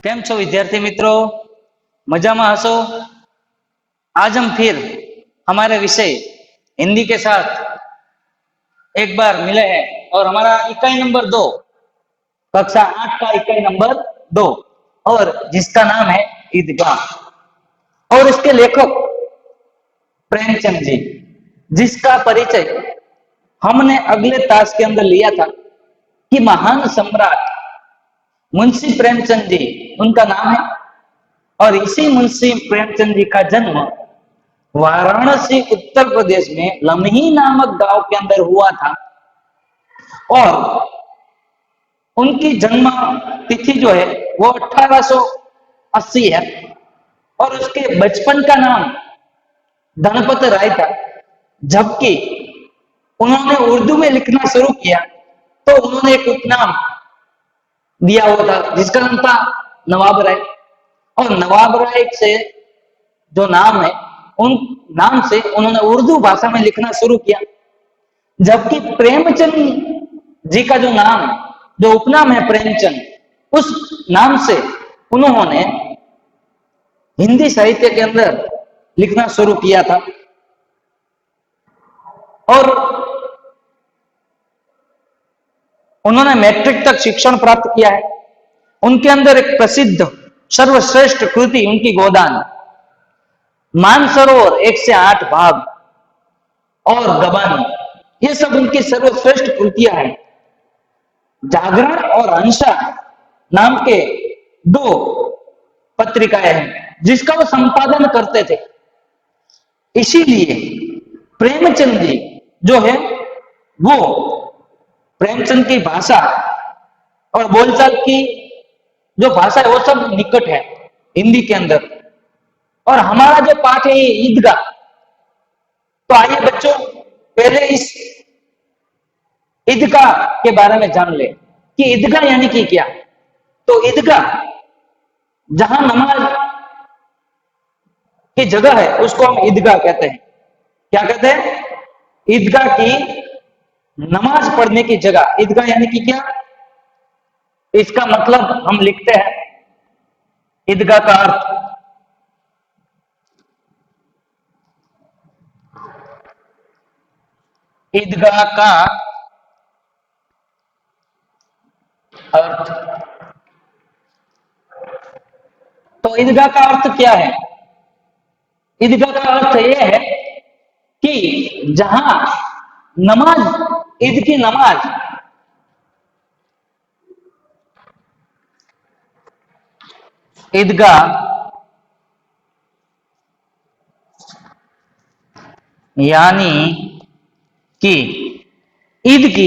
કેમ છો विद्यार्थी मित्रों, मजा में हंसो। आज हम फिर हमारे विषय हिंदी के साथ एक बार मिले हैं और हमारा इकाई नंबर 2, कक्षा 8 का इकाई नंबर 2, और जिसका नाम है ईदगाह। और इसके लेखक प्रेमचंद जी, जिसका परिचय हमने अगले ताश के अंदर लिया था कि महान सम्राट मुंशी प्रेमचंद जी उनका नाम है। और इसी मुंशी प्रेमचंद जी का जन्म वाराणसी उत्तर प्रदेश में लम्ही नामक गांव के अंदर हुआ था। और उनकी जन्म तिथि जो है वो 1880 है। और उसके बचपन का नाम धनपत राय था। जबकि उन्होंने उर्दू में लिखना शुरू किया तो उन्होंने एक उपनाम दिया हुआ था जिसका नाम था नवाब राय। और नवाब राय से जो नाम है उन नाम से उन्होंने उर्दू भाषा में लिखना शुरू किया। जबकि प्रेमचंद जी का जो नाम, जो उपनाम है प्रेमचंद, उस नाम से उन्होंने हिंदी साहित्य के अंदर लिखना शुरू किया था। और उन्होंने मैट्रिक तक शिक्षण प्राप्त किया है। उनके अंदर एक प्रसिद्ध सर्वश्रेष्ठ कृति उनकी गोदान, मानसरोवर 1 से 8 भाग और गबानी, ये सब उनकी सर्वश्रेष्ठ कृतियां हैं। जागरण और हंसा नाम के 2 पत्रिकाएं हैं जिसका वो संपादन करते थे। इसीलिए प्रेमचंद जी जो है वो प्रेमचंद की भाषा और बोलचाल की जो भाषा है वो सब निकट है हिंदी के अंदर। और हमारा जो पाठ है ये ईदगाह। तो आइए बच्चों पहले इस ईदगाह के बारे में जान ले कि ईदगाह यानी कि क्या। तो ईदगाह जहां नमाज की जगह है उसको हम ईदगाह कहते हैं। क्या कहते हैं? ईदगाह की नमाज पढ़ने की जगह। ईदगाह यानी कि क्या, इसका मतलब हम लिखते हैं। ईदगाह का अर्थ, ईदगाह का अर्थ, तो ईदगाह का अर्थ क्या है? ईदगाह का अर्थ यह है कि जहां नमाज, ईद की नमाज ईदगाह यानी कि ईद की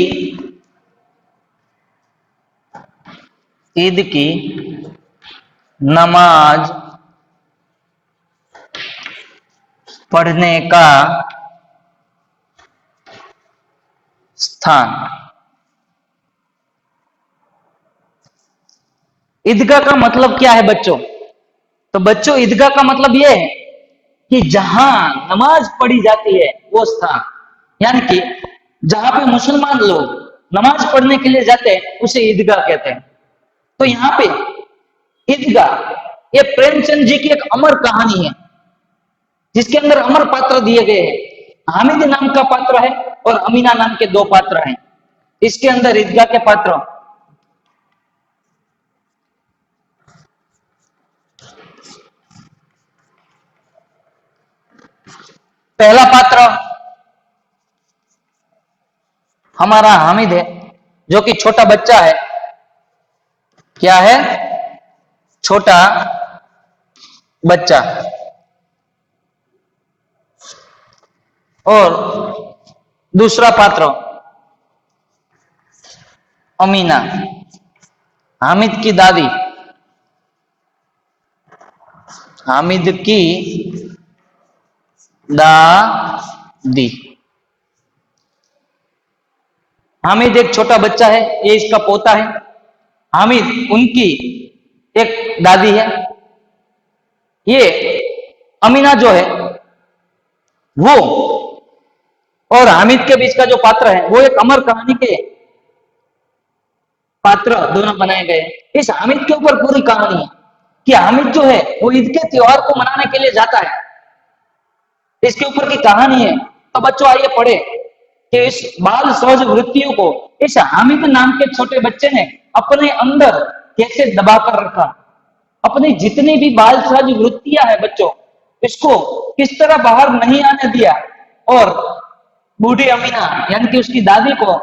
नमाज पढ़ने का स्थान। ईदगाह का मतलब क्या है बच्चों? तो बच्चों ईदगाह का मतलब यह है कि जहां नमाज पढ़ी जाती है वो स्थान, यानी कि जहां पे मुसलमान लोग नमाज पढ़ने के लिए जाते हैं उसे ईदगाह कहते हैं। तो यहाँ पे ईदगाह, ये प्रेमचंद जी की एक अमर कहानी है जिसके अंदर अमर पात्र दिए गए हैं। हामिद नाम का पात्र है और अमीना नाम के 2 पात्र हैं इसके अंदर ईदगाह के पात्र। पहला पात्र हमारा हामिद है जो कि छोटा बच्चा है। क्या है? छोटा बच्चा। और दूसरा पात्र अमीना, हामिद की दादी, हामिद की दादी। हामिद एक छोटा बच्चा है, ये इसका पोता है। हामिद उनकी एक दादी है। ये अमीना जो है वो और हामिद के बीच का जो पात्र है वो एक अमर कहानी के पात्र दोनों बनाए गए। इस हामिद के ऊपर पूरी कहानी है। कि हामिद जो है वो ईद के त्योहार को मनाने के लिए जाता है। इसके ऊपर की कहानी है। तो बच्चों आइए पढ़े कि इस बाल सहज वृत्तियों को इस हामिद नाम के छोटे बच्चे ने अपने अंदर कैसे दबा कर रखा। अपनी जितनी भी बाल सहज वृत्तियां है बच्चों, इसको किस तरह बाहर नहीं आने दिया। और बूढ़ी अमीना यानी कि उसकी दादी को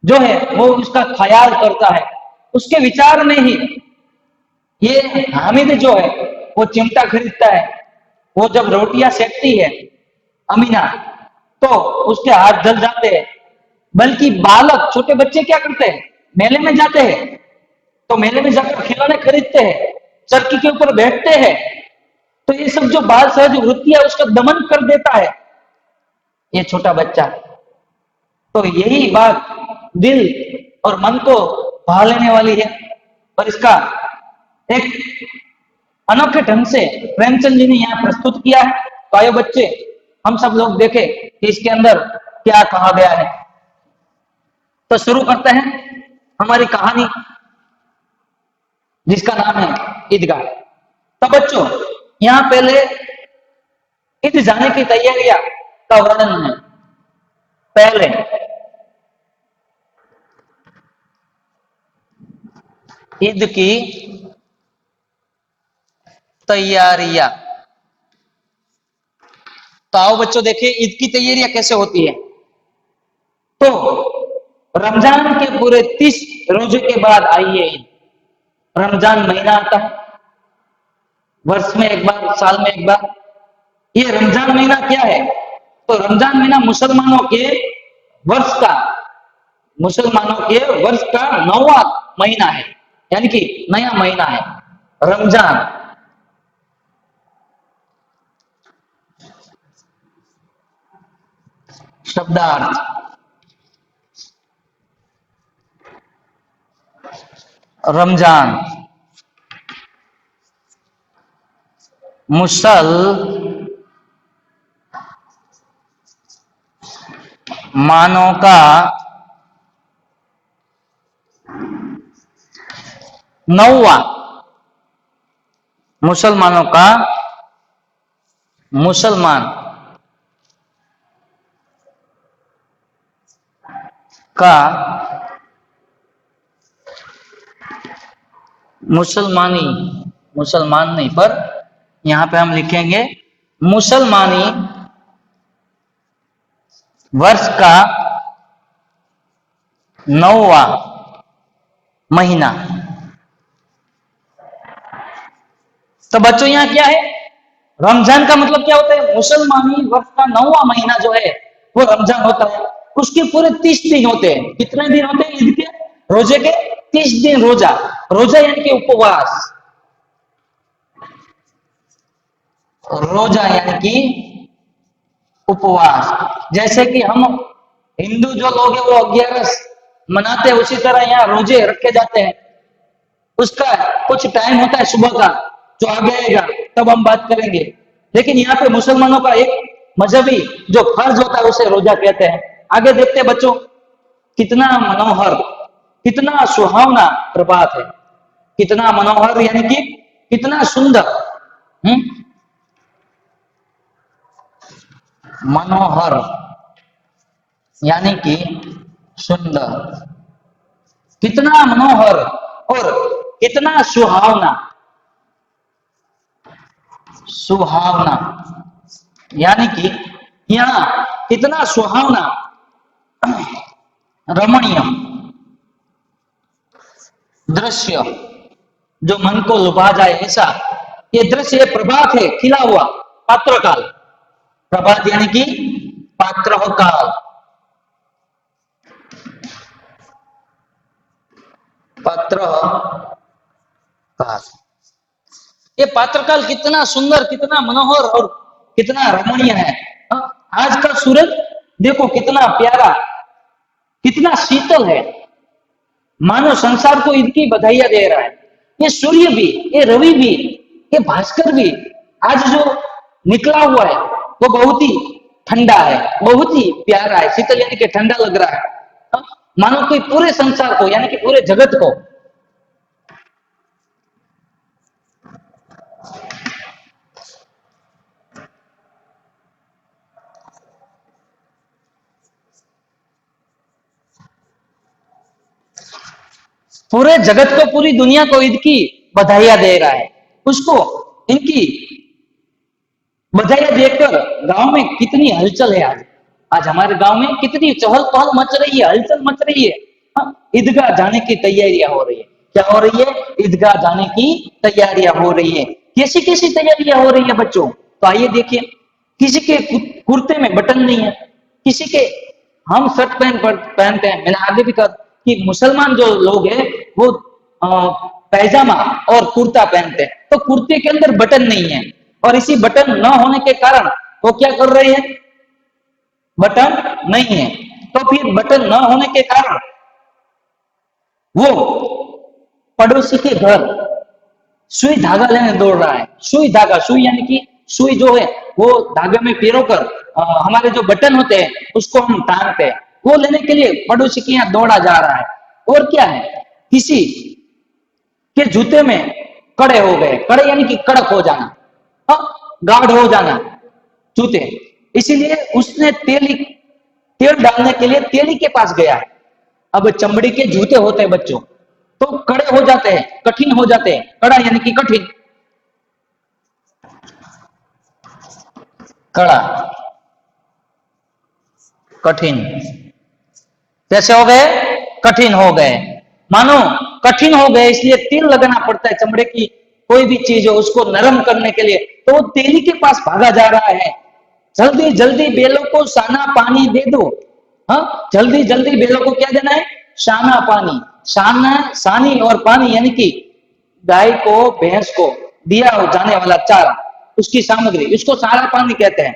जो है वो उसका ख्याल करता है। उसके विचार में ही ये हामिद जो है वो चिमटा खरीदता है। वो जब रोटियां सेकती है अमीना, तो उसके हाथ जल जाते हैं। बल्कि बालक छोटे बच्चे क्या करते हैं, मेले में जाते हैं तो मेले में जाकर खिलौने खरीदते हैं, चरखी के ऊपर बैठते हैं। तो ये सब जो बाल सहज वृत्ति है उसका दमन कर देता है ये छोटा बच्चा। तो यही बात दिल और मन को भा लेने वाली है। और इसका एक अनोखे ढंग से प्रेमचंद जी ने यहाँ प्रस्तुत किया है। तो आयो बच्चे हम सब लोग देखें कि इसके अंदर क्या कहा गया है। तो शुरू करते हैं हमारी कहानी जिसका नाम है ईदगाह। तो बच्चों यहाँ पहले ईद जाने की तैयारियां का वर्णन है। पहले ईद की तैयारियां। तो आओ बच्चों देखिए ईद की तैयारियां कैसे होती है। तो रमजान के पूरे 30 रोजे के बाद आई है ईद। रमजान महीना आता है वर्ष में एक बार, साल में एक बार। ये रमजान महीना क्या है, तो रमजान महीना मुसलमानों के वर्ष का 9वां महीना है, यानी कि नया महीना है रमजान। शब्दार्थ रमजान मुसलमानों का नौवा, मुसलमान का मुसलमान नहीं पर यहां पे हम लिखेंगे मुसलमानी वर्ष का 9वां महीना। तो बच्चों यहां क्या है, रमजान का मतलब क्या होता है, मुसलमानी वर्ष का 9वां महीना जो है वो रमजान होता है। उसके पूरे 30 दिन होते हैं। कितने दिन होते हैं ईद के, रोजे के 30 दिन रोजा। रोजा यानी कि उपवास, रोजा यानी कि उपवास। जैसे कि हम हिंदू जो लोग हैं वो 11 मनाते हैं, उसी तरह यहाँ रोजे रखे जाते हैं। उसका कुछ टाइम होता है सुबह का, जो आगे आएगा तब हम बात करेंगे। लेकिन यहाँ पे मुसलमानों का एक मजहबी जो फर्ज होता है उसे रोजा कहते हैं। आगे देखते हैं बच्चों, कितना मनोहर, कितना सुहावना प्रभात है। कितना मनोहर यानी कि कितना सुंदर, मनोहर यानी कि सुंदर। कितना मनोहर और कितना सुहावना, सुहावना यानी कि यहाँ कितना सुहावना, रमणीय दृश्य जो मन को लुभा जाए ऐसा ये दृश्य, ये प्रभात है खिला हुआ पात्र काल। प्रभात यानी कि पात्र काल, पात्र काल। ये पात्रकाल कितना सुंदर, कितना मनोहर और कितना रमणीय है। आज का सूरज देखो कितना प्यारा, कितना शीतल है, मानो संसार को इनकी बधाइयां दे रहा है। ये सूर्य भी, ये रवि भी, ये भास्कर भी आज जो निकला हुआ है वो बहुत ही ठंडा है, बहुत ही प्यारा है। शीतल यानी कि ठंडा लग रहा है। मानो कि पूरे संसार को यानी कि पूरे जगत को पूरे जगत को, पूरी दुनिया को ईद की बधाइयां दे रहा है। उसको इनकी बधाइयां देकर गांव में कितनी हलचल है आज। आज हमारे गांव में कितनी चहल पहल मच रही है, हलचल मच रही है। हाँ, ईदगाह जाने की तैयारियां हो रही है। क्या हो रही है? ईदगाह जाने की तैयारियां हो रही है। कैसी कैसी तैयारियां हो रही है बच्चों? तो आइए देखिए। किसी के कुर्ते में बटन नहीं है, किसी के, हम शर्ट पहनते हैं। मैंने आगे भी कहा कि मुसलमान जो लोग हैं वो पैजामा और कुर्ता पहनते हैं, तो कुर्ते के अंदर बटन नहीं है। और इसी बटन न होने के कारण वो क्या कर रहे हैं? बटन नहीं है, तो फिर बटन न होने के कारण वो पड़ोसी के घर सुई धागा लेने दौड़ रहा है। सुई धागा, सुई यानी कि सुई जो है वो धागे में पिरोकर हमारे जो बटन होते हैं उसको हम टांगते हैं, वो लेने के लिए पड़ोसी के यहाँ दौड़ा जा रहा है। और क्या है? किसी के जूते में कड़े हो गए, कड़े यानी कि कड़क हो जाना, गाढ़ हो जाना जूते, इसीलिए उसने तेल डालने के लिए तेली के पास गया है। अब चमड़ी के जूते होते हैं बच्चों, तो कड़े हो जाते हैं, कठिन हो जाते हैं। कड़ा यानी कि कठिन, कड़ा, कठिन। कैसे हो गए? कठिन हो गए। मानो कठिन हो गए, इसलिए तेल लगाना पड़ता है चमड़े की। कोई भी चीज हो उसको नरम करने के लिए, तो वो तेली के पास भागा जा रहा है। जल्दी जल्दी बेलों को साना पानी दे दो। हाँ, जल्दी जल्दी बेलों को क्या देना है? साना पानी। साना, सानी और पानी यानी कि गाय को, भैंस को दिया जाने वाला चारा, उसकी सामग्री, उसको सारा पानी कहते हैं।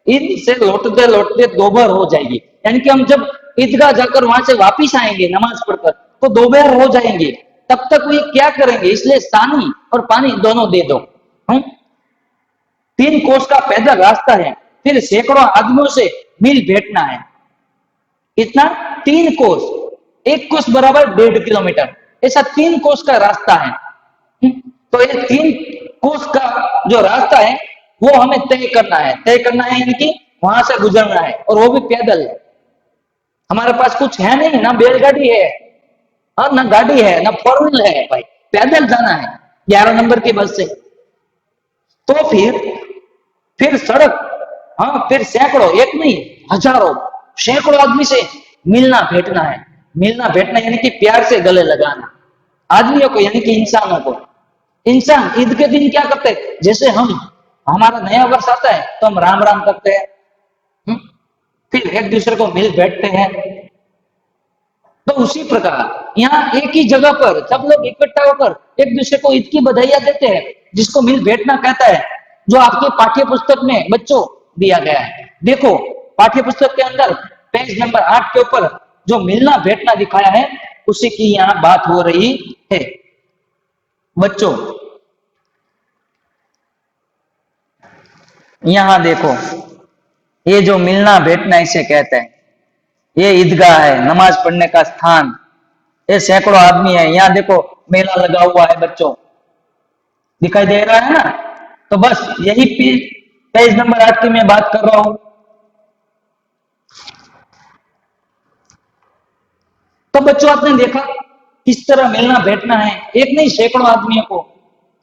इनसे लौटते लौटते दोपहर हो जाएगी, यानी कि हम जब ईदगाह जाकर वहां से वापिस आएंगे नमाज पढ़कर, तो दोपहर हो जाएंगे। तब तक वो क्या करेंगे? इसलिए सानी और पानी दोनों दे दो। 3 कोस का पैदल रास्ता है, फिर सैकड़ों आदमियों से मिल बैठना है। कितना? 3 कोस। 1 कोस बराबर 1.5 किलोमीटर, ऐसा 3 कोस का रास्ता है। तो ये 3 कोस का जो रास्ता है वो हमें तय करना है। तय करना है यानी कि वहां से गुजरना है, और वो भी पैदल। हमारे पास कुछ है नहीं, ना बैलगाड़ी है, और ना गाड़ी है, ना 4 व्हीलर है भाई, पैदल जाना है 11 नंबर की बस से। तो फिर सड़क, हाँ, फिर सैकड़ों, एक नहीं हजारों, सैकड़ों आदमी से मिलना बैठना है। मिलना बैठना यानी कि प्यार से गले लगाना आदमियों को, यानी कि इंसानों को। इंसान ईद के दिन क्या करते हैं? जैसे हम, हमारा नया वर्ष आता है तो हम राम राम करते हैं, फिर एक दूसरे को मिल बैठते हैं। तो उसी प्रकार यहाँ एक ही जगह पर सब लोग इकट्ठा होकर एक दूसरे को ईद की बधाइयां देते हैं, जिसको मिल बैठना कहता है, जो आपके पाठ्य पुस्तक में बच्चों दिया गया है। देखो, पाठ्य पुस्तक के अंदर पेज नंबर 8 के ऊपर जो मिलना बैठना दिखाया है, उसी की यहाँ बात हो रही है बच्चों। यहाँ देखो, ये जो मिलना बैठना इसे कहते हैं। ये ईदगाह है, नमाज पढ़ने का स्थान। ये सैकड़ों आदमी है, यहाँ देखो मेला लगा हुआ है बच्चों, दिखाई दे रहा है ना? तो बस यही पेज नंबर 8 की मैं बात कर रहा हूं। तो बच्चों आपने देखा किस तरह मिलना बैठना है, एक नहीं सैकड़ों आदमियों को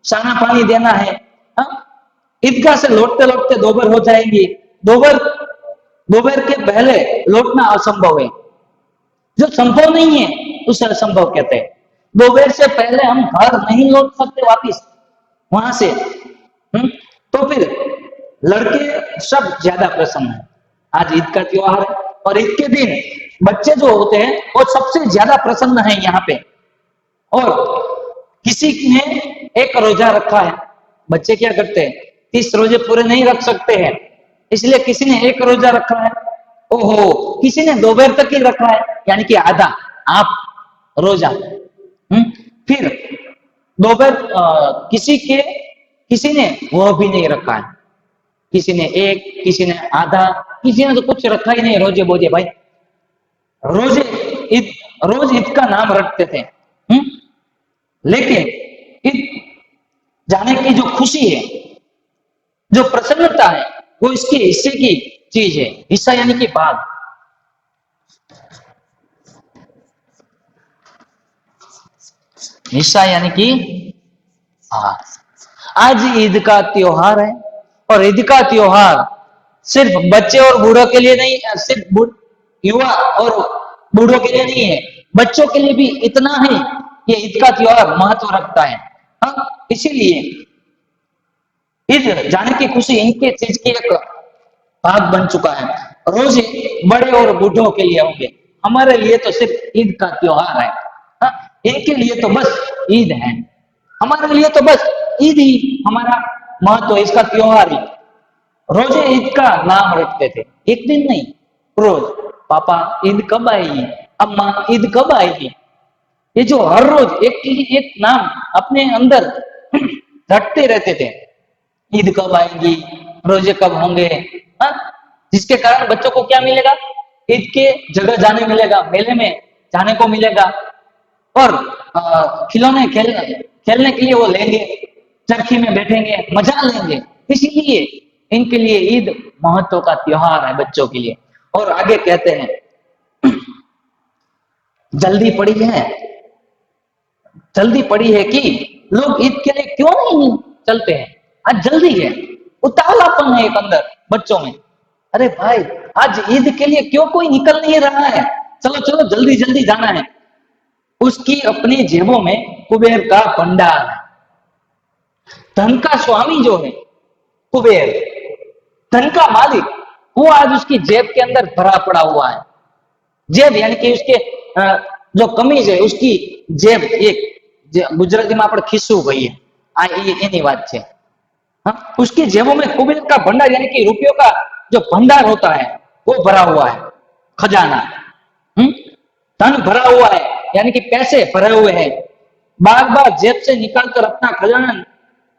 साना पानी देना है। हाँ? ईदगाह से लौटते लौटते दोपहर हो जाएंगी। दोपहर दोपहर के पहले लौटना असंभव है। जो संभव नहीं है उसे असंभव कहते हैं। दोपहर से पहले हम घर नहीं लौट सकते वापिस वहां से। तो फिर लड़के सब ज्यादा प्रसन्न है। आज ईद का त्योहार है, और ईद के दिन बच्चे जो होते हैं वो सबसे ज्यादा प्रसन्न है यहाँ पे। और किसी ने एक रोजा रखा है, बच्चे क्या करते हैं? 30 रोजे पूरे नहीं रख सकते हैं, इसलिए किसी ने एक रोजा रखा है। ओहो, किसी ने दोपहर तक ही रखा है, यानी कि आधा आप रोजा। फिर दोपहर किसी ने वो भी नहीं रखा है। किसी ने एक, किसी ने आधा, किसी ने तो कुछ रखा ही नहीं। रोजे बोझे भाई, रोजे ईद, रोज ईद का नाम रखते थे। लेकिन ईद जाने की जो खुशी है, जो प्रसन्नता है, वो इसके हिस्से की चीज है। हिस्सा यानी कि भाग। हिस्सा यानी कि हाँ, आज ईद का त्योहार है और ईद का त्योहार सिर्फ बच्चे और बूढ़ों के लिए नहीं, सिर्फ युवा और बूढ़ों के लिए नहीं है, बच्चों के लिए भी इतना ही ये ईद का त्योहार महत्व रखता है। हाँ, इसीलिए ईद जाने की खुशी इनके चीज की एक भाग बन चुका है। रोजे बड़े और बूढ़ों के लिए होंगे, हमारे लिए तो सिर्फ ईद का त्योहार है। हाँ, इनके लिए तो बस ईद है, हमारे लिए तो बस ईद ही हमारा महत्व है, इसका त्योहार ही। रोजे ईद का नाम रखते थे, एक दिन नहीं, रोज। पापा ईद कब आएगी, अम्मा ईद कब आएगी, ये जो हर रोज एक नाम अपने अंदर रटते रहते थे। ईद कब आएगी, रोजे कब होंगे। हाँ? जिसके कारण बच्चों को क्या मिलेगा, ईद के जगह जाने मिलेगा, मेले में जाने को मिलेगा, और खिलौने खेलने के लिए वो लेंगे, चरखी में बैठेंगे, मजा लेंगे। इसीलिए इनके लिए ईद महत्व का त्योहार है बच्चों के लिए। और आगे कहते हैं, जल्दी पड़ी है, जल्दी पड़ी है कि लोग ईद के लिए क्यों नहीं चलते हैं। आज जल्दी है, उतावलापन है एक अंदर बच्चों में। अरे भाई, आज ईद के लिए क्यों कोई निकल नहीं रहा है, चलो चलो जल्दी जल्दी जाना है। उसकी अपनी जेबों में कुबेर का भंडार है। धन का स्वामी जो है कुबेर, धन का मालिक, वो आज उसकी जेब के अंदर भरा पड़ा हुआ है। जेब यानी कि उसके जो कमीज है उसकी जेब, एक गुजराती में આપણે ખિસ્સું કહીએ, આ એની વાત છે। हाँ, उसकी जेबों में कुबेर का भंडार यानी कि रुपयों का जो भंडार होता है वो भरा हुआ है, खजाना। धन भरा हुआ है यानी कि पैसे भरे हुए हैं। बार बार जेब से निकाल कर अपना खजाना,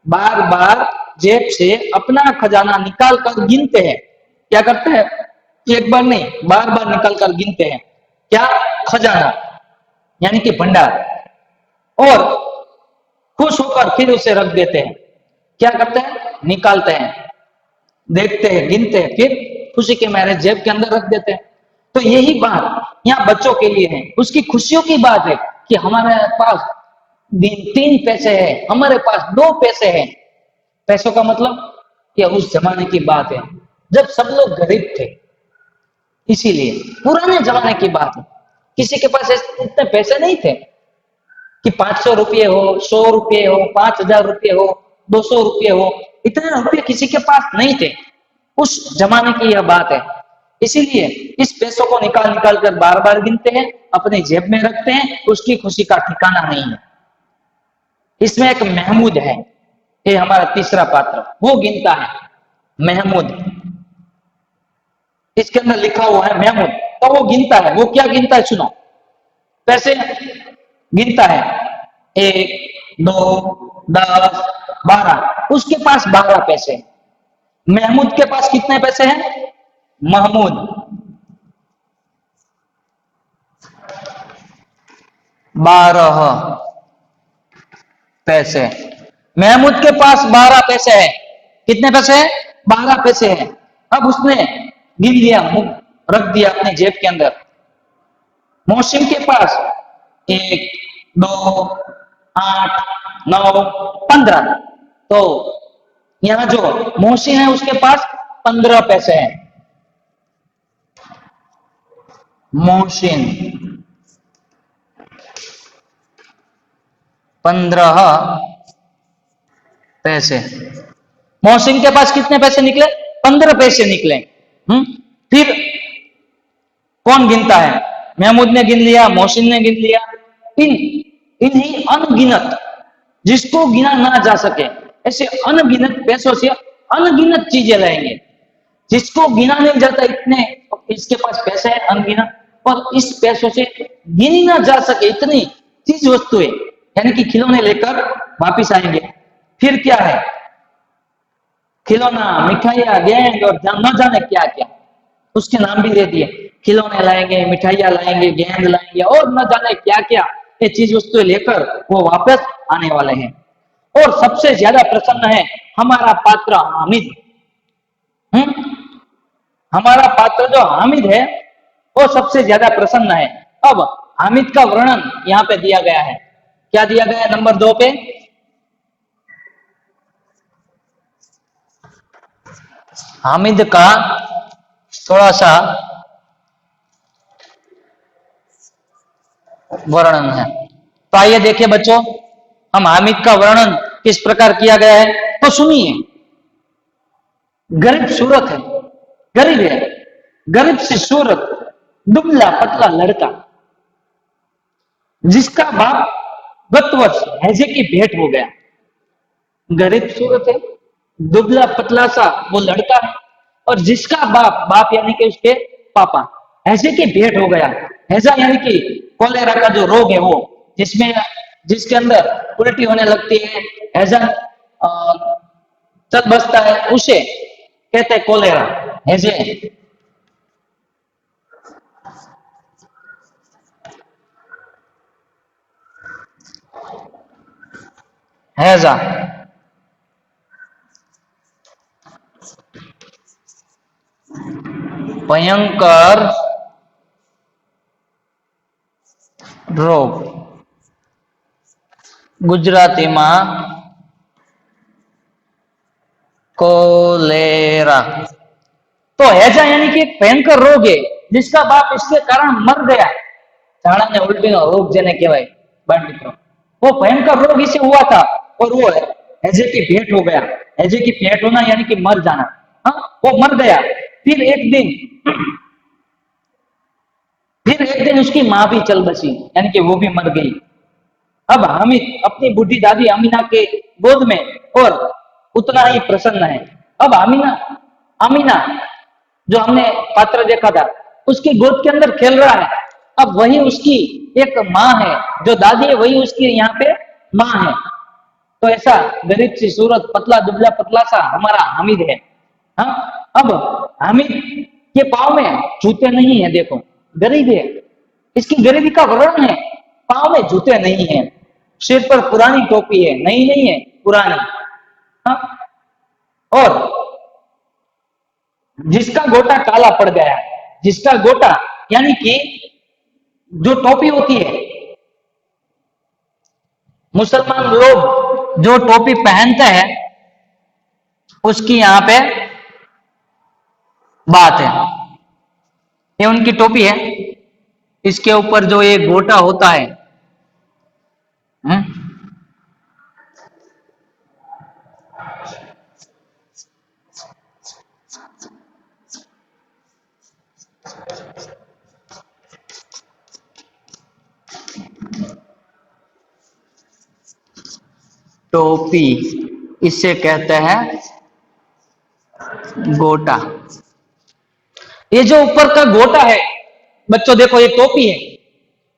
बार बार जेब से अपना खजाना निकाल कर गिनते हैं। क्या करते हैं, एक बार नहीं, बार बार निकाल कर गिनते हैं। क्या, खजाना यानी कि भंडार। और खुश होकर फिर उसे रख देते हैं। क्या करते हैं, निकालते हैं, देखते हैं, गिनते हैं, फिर खुशी के मारे जेब के अंदर रख देते हैं। तो यही बात यहाँ बच्चों के लिए है, उसकी खुशियों की बात है कि हमारे पास 3 पैसे है, हमारे पास 2 पैसे है। पैसों का मतलब कि उस जमाने की बात है जब सब लोग गरीब थे, इसीलिए पुराने जमाने की बात है। किसी के पास इतने पैसे नहीं थे कि 500 रुपये हो, 100 रुपये हो, 5000 रुपये हो, 200 रुपये हो, इतने रुपये किसी के पास नहीं थे। उस जमाने की यह बात है। इसीलिए इस पैसों को निकाल निकाल कर बार बार गिनते हैं, अपनी जेब में रखते हैं, उसकी खुशी का ठिकाना नहीं है। इसमें एक महमूद है, ये हमारा तीसरा पात्र, वो गिनता है, महमूद। इसके अंदर लिखा हुआ है महमूद, तो वो गिनता है। वो क्या गिनता है, सुनो, पैसे गिनता है, 1 2 10 12, उसके पास 12 पैसे। महमूद के पास कितने पैसे हैं, महमूद 12 पैसे। महमूद के पास 12 पैसे है। कितने पैसे हैं, 12 पैसे हैं। अब उसने गिन लिया, रख दिया अपने जेब के अंदर। मोहसिन के पास 1 2 8 9 15, तो यहां जो मोहसिन है उसके पास 15 पैसे हैं। मोहसिन 15 पैसे। मोहसिन के पास कितने पैसे निकले, 15 पैसे निकले। फिर कौन गिनता है, महमूद ने गिन लिया, मोहसिन ने गिन लिया। इन्हीं अनगिनत, जिसको गिना ना जा सके, ऐसे अनगिनत पैसों से अनगिनत चीजें लाएंगे। जिसको गिना नहीं जाता, इतने इसके पास पैसे है अनगिनत, और इस पैसों से गिनी ना जा सके इतनी चीज वस्तुएं, यानी कि खिलौने लेकर वापिस आएंगे। फिर क्या है, खिलौना, मिठाइयां, गेंद और न जाने क्या क्या, उसके नाम भी दे दिए। खिलौने लाएंगे, मिठाइयां लाएंगे, गेंद लाएंगे और न जाने क्या क्या ये चीज वस्तुएं लेकर वो वापस आने वाले हैं। और सबसे ज्यादा प्रसन्न है हमारा पात्र हामिद। हमारा पात्र जो हामिद है वो सबसे ज्यादा प्रसन्न है। अब हामिद का वर्णन यहाँ पे दिया गया है। क्या दिया गया है नंबर 2 पे? हामिद का थोड़ा सा वर्णन है। तो आइए देखिए बच्चों, हम हामिद का वर्णन किस प्रकार किया गया है तो सुनिए। गरीब सूरत है, गरीब है, गरीब सी सूरत, दुबला पतला लड़का, जिसका बाप गत वर्ष हैजे की भेंट हो गया। गरीब सूरत है, दुबला पतला सा वो लड़का है, और जिसका बाप, बाप यानी कि उसके पापा, हैजे की भेंट हो गया। हैजा यानी कि कोलेरा का जो रोग है वो, जिसमें जिसके अंदर उल्टी होने लगती है, हैजा चल बसता है, उसे कहते हैं कोलेरा, हैजे। हैजा भयंकर रोग, गुजरातीમાં कोलेरा। तो हैजा यानी कि एक भयंकर रोग है, जिसका बाप इसके कारण मर गया। झाड़ा ने उल्टी नो रोग जेने कहेवाय बाळ मित्रों, वो भयंकर रोग इसे हुआ था, और वो हैजे की भेंट हो गया। हैजे की भेंट होना यानी कि मर जाना। हाँ, वो मर गया। फिर एक दिन फिर एक दिन उसकी माँ भी चल बसी, यानी कि वो भी मर गई। अब हामिद अपनी बूढ़ी दादी अमीना के गोद में और उतना ही प्रसन्न है। अब अमीना अमीना जो हमने पात्र देखा था, उसकी गोद के अंदर खेल रहा है। अब वही उसकी एक माँ है, जो दादी है वही उसकी यहाँ पे माँ है। तो ऐसा गरीब सी सूरत, पतला दुबला पतला सा हमारा हामिद है। हाँ, अब हामिद के पाँव में जूते नहीं है, देखो गरीब है, इसकी गरीबी का वर्णन है। पाँव में जूते नहीं है, सिर पर पुरानी टोपी है, नई नहीं है पुरानी। हाँ, और जिसका गोटा काला पड़ गया है, जिसका गोटा यानी कि जो टोपी होती है, मुसलमान लोग जो टोपी पहनते हैं उसकी यहां पे बात है। ये उनकी टोपी है, इसके ऊपर जो ये गोटा होता है, टोपी, इसे कहते हैं गोटा। ये जो ऊपर का गोटा है बच्चों, देखो ये टोपी है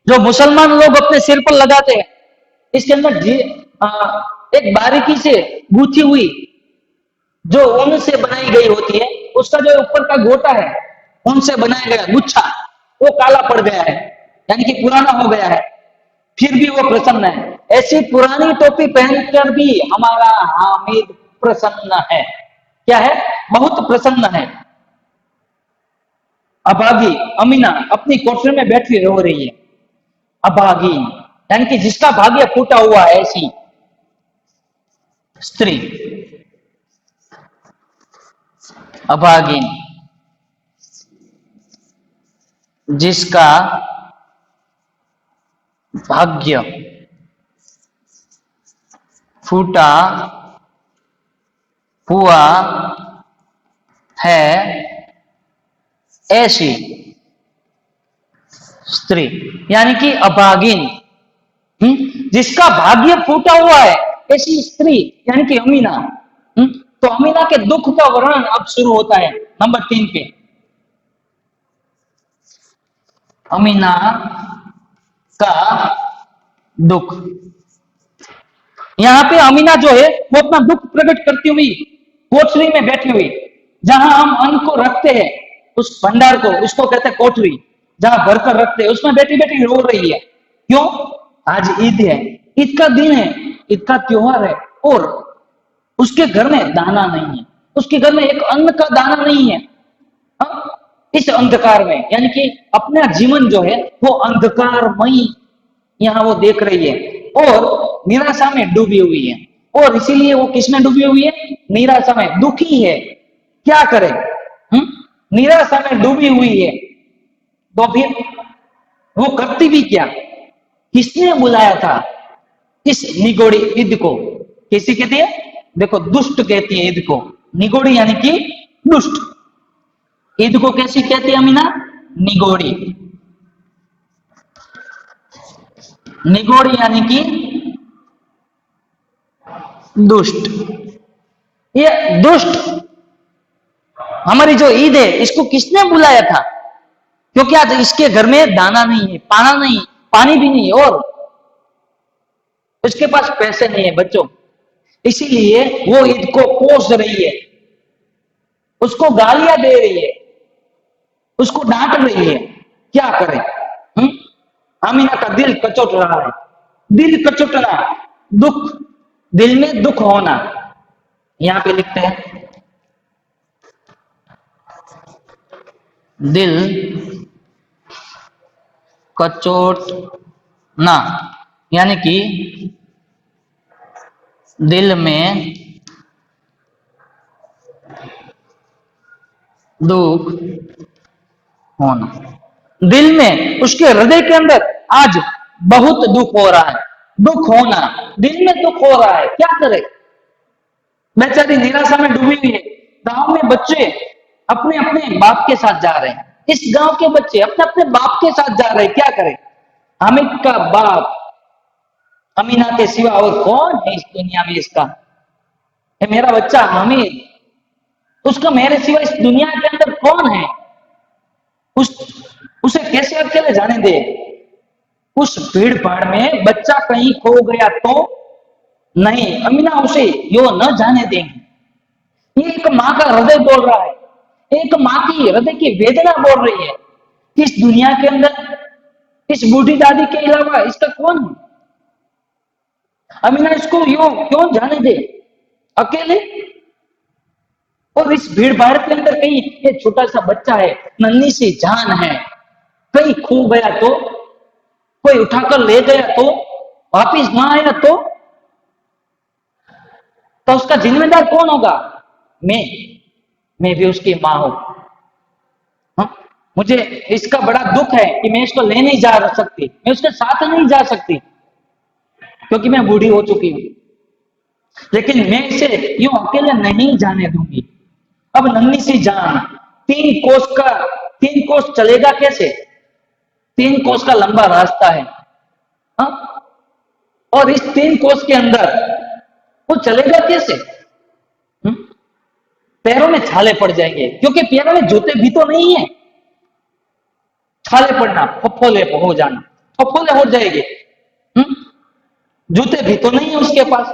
जो मुसलमान लोग अपने सिर पर लगाते हैं। इसके अंदर एक बारीकी से गूंथी हुई जो ऊन से बनाई गई होती है, उसका जो ऊपर का गोटा है, ऊन से बनाया गया गुच्छा, वो काला पड़ गया है, यानी कि पुराना हो गया है। फिर भी वो प्रसन्न है। ऐसी पुरानी टोपी पहनकर भी हमारा हामिद प्रसन्न है। क्या है? बहुत प्रसन्न है। अभागी अमीना अपनी कोठरी में बैठी रो रही है। अभागी यानी कि जिसका भाग्य फूटा हुआ है, ऐसी स्त्री अभागी, जिसका भाग्य फूटा हुआ है, ऐसी स्त्री यानी कि अभागिन, जिसका भाग्य फूटा हुआ है, ऐसी स्त्री यानी कि अमीना। तो अमीना के दुख का वर्णन अब शुरू होता है नंबर 3 पे। अमीना का दुख। यहां पे अमीना जो है वो अपना दुख प्रकट करती हुई कोठरी में बैठी हुई, जहां हम अन्न को रखते हैं, उस भंडार को, उसको कहते हैं कोठरी, जहां भरकर रखते हैं, उसमें बैठी बैठी रो रही है। क्यों? आज ईद है, ईद का दिन है, ईद का त्योहार है, और उसके घर में दाना नहीं है, उसके घर में एक अन्न का दाना नहीं है। इस अंधकार में, यानी कि अपना जीवन जो है वो अंधकारमयी यहां वो देख रही है। और निराशा में डूबी हुई है। और इसीलिए वो किसमें डूबी हुई है? निराशा में, दुखी है। क्या करे? निराशा में डूबी हुई है। तो फिर वो करती भी क्या? किसने बुलाया था इस निगोड़ी ईद को? कैसी कहती है? देखो, दुष्ट कहती है ईद को। निगोड़ी यानी कि दुष्ट। ईद को कैसी कहती है अमीना? निगोड़ी। निगोड़ी यानी कि दुष्ट। ये दुष्ट हमारी जो ईद है, इसको किसने बुलाया था? क्योंकि आज इसके घर में दाना नहीं है, पाना नहीं, पानी भी नहीं है, और उसके पास पैसे नहीं है बच्चों। इसीलिए वो ईद को कोस रही है, उसको गालियां दे रही है, उसको डांट रही है। क्या करे? आमीना का दिल कचोट रहा है। दिल कचोटना, दुख, दिल में दुख होना। यहां पे लिखते हैं दिल कचोटना, यानी कि दिल में दुख होना। दिल में, उसके हृदय के अंदर आज बहुत दुख हो रहा है। दुख होना, दिल में दुख हो रहा है। क्या करे? बेचारी निराशा में डूबी हुई है। गांव में बच्चे अपने अपने बाप के साथ जा रहे हैं। इस गांव के बच्चे अपने अपने बाप के साथ जा रहे हैं। क्या करें? हामिद का बाप अमीना के सिवा और कौन है इस दुनिया में? इसका है मेरा बच्चा हामिद, उसका मेरे सिवा इस दुनिया के अंदर कौन है? उस उसे कैसे अकेले जाने दे? उस भीड़ भाड़ में बच्चा कहीं खो गया तो नहीं, अमीना उसे यो न जाने देंगी। ये एक माँ का हृदय बोल रहा है, एक माँ की हृदय की वेदना बोल रही है। इस दुनिया के अंदर इस बूढ़ी दादी के अलावा इसका कौन है? अमीना इसको यो क्यों जाने दे अकेले? और इस भीड़ भाड़ के अंदर कहीं ये छोटा सा बच्चा है, नन्ही सी जान है, कहीं खो गया तो, कोई उठाकर ले गया तो, वापिस ना आया तो उसका जिम्मेदार कौन होगा? मैं भी उसकी माँ हूं। हाँ? मुझे इसका बड़ा दुख है कि मैं इसको ले नहीं जा सकती, मैं उसके साथ नहीं जा सकती, क्योंकि मैं बूढ़ी हो चुकी हूं। लेकिन मैं इसे यूं अकेले नहीं जाने दूंगी। अब नन्ही सी जान, 3 कोस का 3 कोस चलेगा कैसे? 3 कोस का लंबा रास्ता है। हाँ? और इस 3 कोस के अंदर वो चलेगा कैसे? हुँ? पैरों में छाले पड़ जाएंगे, क्योंकि पैरों में जूते भी तो नहीं है। छाले पड़ना, फफोले हो जाना, फफोले हो जाएंगे। हुँ? जूते भी तो नहीं है उसके पास।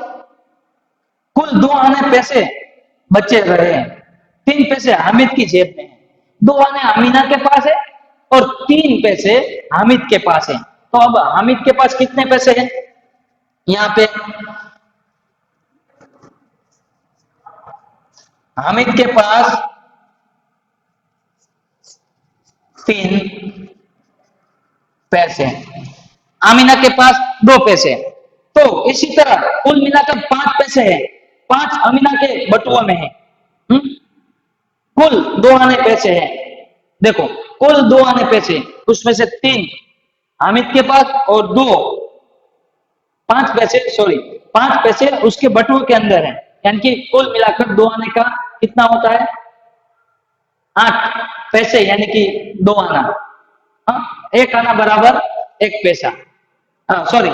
कुल 2 आने पैसे बचे रहे हैं। 3 पैसे हामिद की जेब में है, 2 आने अमीना के पास है, और 3 पैसे हामिद के पास है। तो अब हामिद के पास कितने पैसे हैं? यहाँ पे हामिद के पास 3 पैसे हैं, आमीना के पास 2 पैसे हैं। तो इसी तरह कुल मिलाकर 5 पैसे हैं। 5 अमीना के बटुआ में है। हम्म? कुल 2 आने पैसे हैं। देखो, कुल 2 आने पैसे, उसमें से 3 हामिद के पास और 5 पैसे, सॉरी, 5 पैसे उसके बटुए के अंदर है। यानी कि कुल मिलाकर 2 आने का कितना होता है? 8 पैसे, यानी कि 2 आना। हाँ? 1 आना बराबर 1 पैसा। हाँ, सॉरी,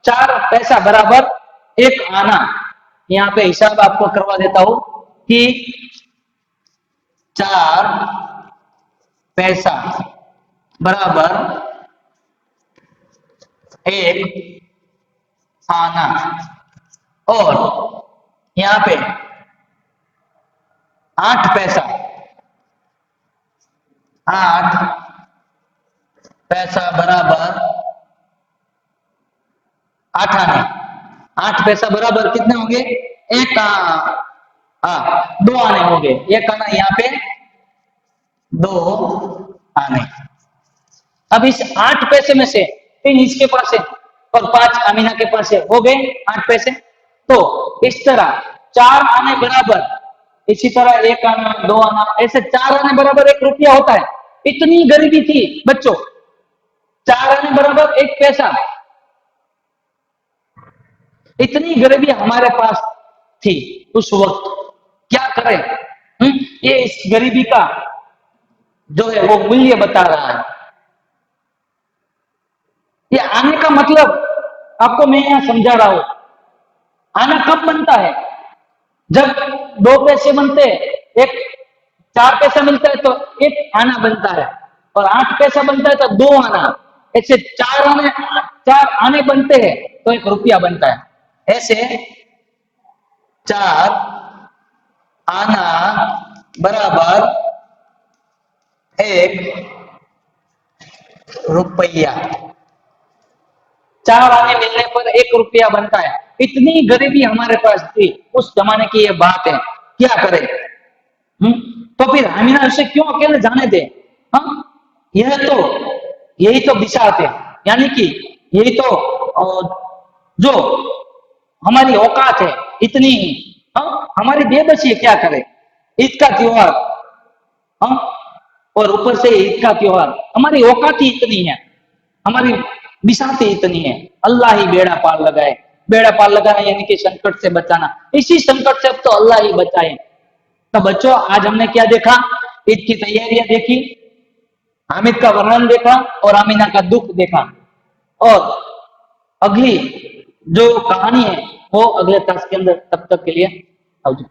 4 पैसा बराबर 1 आना। यहाँ पे हिसाब आपको करवा देता हूं कि 4 पैसा बराबर 1 आना। और यहाँ पे 8 पैसा, 8 पैसा बराबर 8 आने। 8 पैसा बराबर कितने होंगे? एक, हाँ, 2 आने होंगे। 1 आना यहाँ पे, 2 आने। अब इस 8 पैसे में से 3 इसके पास है, और 5 अमीना के पास है, हो गए 8 पैसे। तो इस तरह 4 आने बराबर, इसी तरह 1 आना, 2 आना, ऐसे 4 आने बराबर 1 रुपया होता है। इतनी गरीबी थी बच्चों, 4 आने बराबर 1 पैसा, इतनी गरीबी हमारे पास थी उस वक्त। क्या करें? ये इस गरीबी का जो है वो मूल्य बता रहा है। ये आने का मतलब आपको मैं यहां समझा रहा हूं। आना कब बनता है? जब 2 पैसे बनते हैं, एक 4 पैसा मिलता है तो 1 आना बनता है, और 8 पैसा बनता है तो 2 आना। ऐसे 4 आने बनते हैं तो 1 रुपया बनता है। ऐसे 4 आना बराबर 1 रुपया, 4 आने मिलने पर 1 रुपया बनता है। इतनी गरीबी हमारे पास थी उस जमाने की, ये बात है। क्या करें? तो फिर हमीना उसे क्यों अकेले जाने दे? हाँ, यही तो बिसात है। यानी कि यही तो जो हमारी औकात है, इतनी ही। हाँ, हमारी बेबसी है, क्या करें? ईद का त्योहार, हाँ, और ऊपर से ईद का त्योहार, हमारी औकात ही इतनी है, हमारी बिसाती इतनी है। अल्लाह ही बेड़ा पार लगाए। बेड़ा पार लगाना यानी कि संकट से बचाना। इसी संकट से अब तो अल्लाह ही बचाए। तो बच्चों, आज हमने क्या देखा? ईद की तैयारियां देखी, हामिद का वर्णन देखा, और आमीना का दुख देखा। और अगली जो कहानी है वो अगले क्लास के अंदर, तब तक के लिए आओ जी।